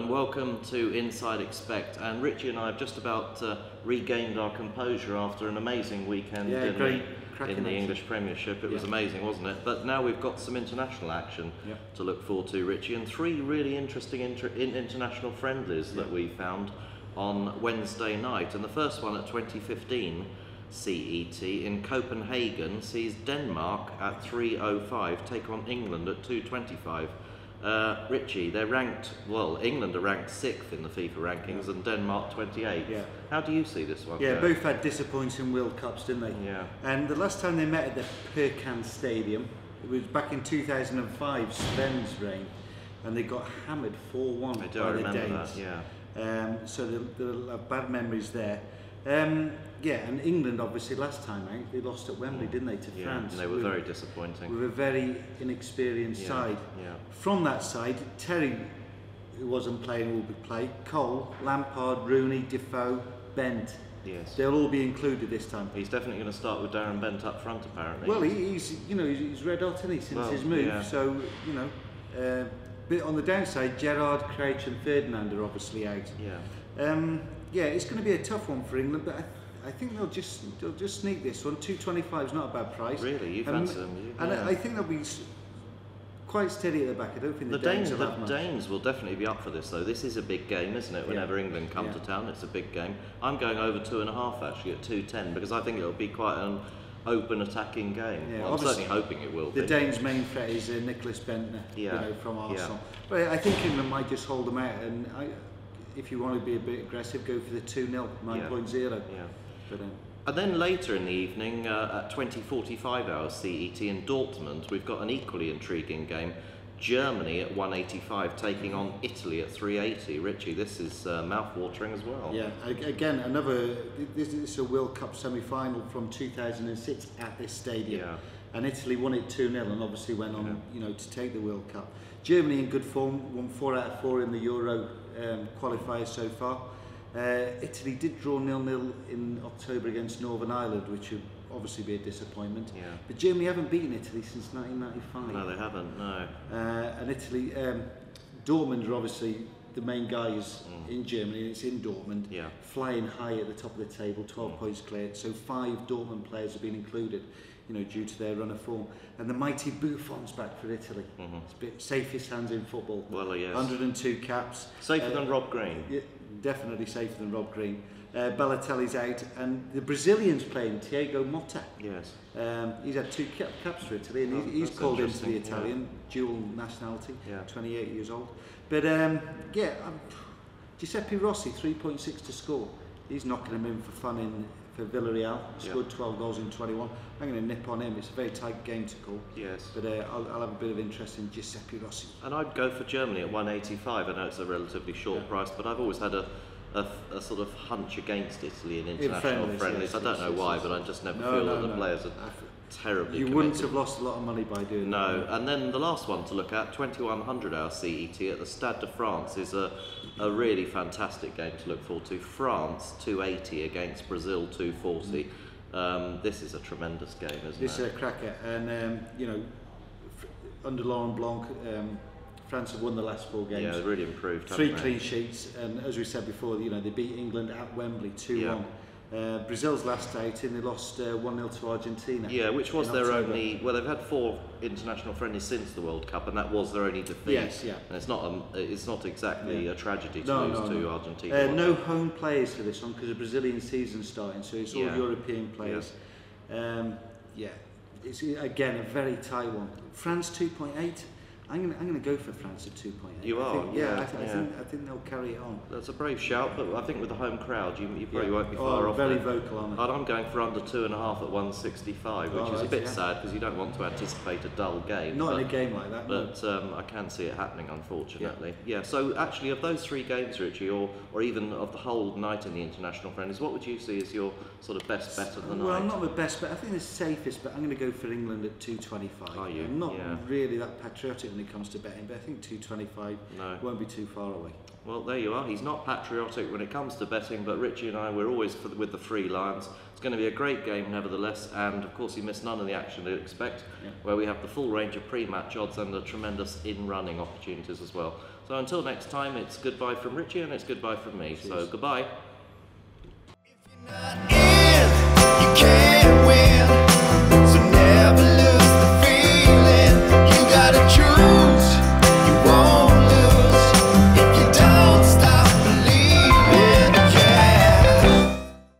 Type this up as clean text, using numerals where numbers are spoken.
and welcome to Inside Expect. And Richie and I have just about regained our composure after an amazing weekend in the English Premiership. It was amazing, wasn't it? But now we've got some international action to look forward to, Richie, and three really interesting international friendlies that we found on Wednesday night. And the first one at 2015 CET in Copenhagen sees Denmark at 3:05 take on England at 2:25. Richie, they're ranked, well, England are ranked 6th in the FIFA rankings and Denmark 28th. Yeah. How do you see this one? Yeah, both had disappointing World Cups, didn't they? Yeah. And the last time they met at the Copenhagen Stadium, it was back in 2005, Sven's reign, and they got hammered 4-1 by the Danes. That, yeah. So they'll have bad memories there. Yeah, and England obviously last time out, they lost at Wembley, didn't they, to France? And they were very disappointing. With a very inexperienced side. Yeah. From that side, Terry, who wasn't playing, will be played. Cole, Lampard, Rooney, Defoe, Bent. Yes. They'll all be included this time. He's definitely going to start with Darren Bent up front, apparently. Well, he's red hot, isn't he, since his move? Yeah. So, but on the downside, Gerrard, Crouch and Ferdinand are obviously out. Yeah. Yeah, it's going to be a tough one for England, but I think they'll just sneak this one. 2.25 is not a bad price. Really, you fancy them? And I think they'll be quite steady at the back. I don't think the Danes will have much. Danes will definitely be up for this, though. This is a big game, isn't it? Whenever England come to town, it's a big game. I'm going over 2.5 actually at 2.10 because I think it'll be quite an open attacking game. Yeah, well, I'm certainly hoping it will be. The Danes' main threat is Nicholas Bentner, from Arsenal. But I think England might just hold them out, and if you want to be a bit aggressive, go for the 2-0, 9.0. Yeah. But, and then later in the evening, at 20:45 hours CET in Dortmund, we've got an equally intriguing game. Germany at 1:85 taking on Italy at 3:80. Richie, this is mouth-watering as well. Yeah, again, this is a World Cup semi-final from 2006 at this stadium. Yeah. And Italy won it 2-0 and obviously went on, to take the World Cup. Germany in good form, won 4 out of 4 in the Euro qualifiers so far. Italy did draw 0-0 in October against Northern Ireland, which would obviously be a disappointment. Yeah. But Germany haven't beaten Italy since 1995. No, they haven't, no. And Italy, Dortmund are obviously the main guys in Germany, and it's in Dortmund, flying high at the top of the table, 12 points cleared. So 5 Dortmund players have been included, due to their run of form. And the mighty Buffon's back for Italy. It's a bit safest hands in football. Well, yes. 102 caps. Safer than Rob Green. Yeah, definitely safer than Rob Green. Balotelli's out, and the Brazilian's playing, Thiago Motta. Yes. He's had 2 caps for Italy, and he's called into the Italian, dual nationality, 28 years old. But Giuseppe Rossi, 3.6 to score. He's knocking him in for fun for Villarreal. Scored 12 goals in 21. I'm going to nip on him. It's a very tight game to call. Yes. But I'll have a bit of interest in Giuseppe Rossi. And I'd go for Germany at 1.85. I know it's a relatively short price, but I've always had a sort of hunch against Italy in international friendlies. Yes, I don't know why, but I just never feel that the players are terribly committed. Wouldn't have lost a lot of money by doing that. No, and then the last one to look at, 2100 hour CET at the Stade de France, is a really fantastic game to look forward to. France 280 against Brazil 240. This is a tremendous game, isn't it? This is a cracker, and under Laurent Blanc, France have won the last 4 games. Yeah, they've really improved. 3 clean sheets, and as we said before, they beat England at Wembley 2-1. Brazil's last outing, they lost 1-0 to Argentina. Yeah, which was their only. Well, they've had 4 international friendlies since the World Cup, and that was their only defeat. Yes, yeah. And it's not exactly a tragedy to lose to Argentina. No home players for this one because the Brazilian season's starting, so it's all European players. It's again a very tight one. France 2.8. I'm going to go for France at 2.8. You are? I think they'll carry it on. That's a brave shout, but I think with the home crowd, you probably won't be far off. Very vocal on it. And I'm going for under 2.5 at 165, which is a bit sad because you don't want to anticipate a dull game. Not in a game like that. But I can see it happening, unfortunately. Yeah. So actually, of those 3 games, Richie, or even of the whole night in the international friendlies, what would you see as your sort of best bet of the night? Well, not the best bet. I think the safest bet. I'm going to go for England at 2.25. Are you? I'm not really that patriotic when it comes to betting, but I think 225 won't be too far away. Well, there you are. He's not patriotic when it comes to betting, but Richie and I, we're always with the Free Lions. It's going to be a great game nevertheless, and of course you miss none of the action you'd expect, where we have the full range of pre-match odds and the tremendous in-running opportunities as well. So until next time, it's goodbye from Richie and it's goodbye from me. Cheers. So goodbye. If you're not in, you can't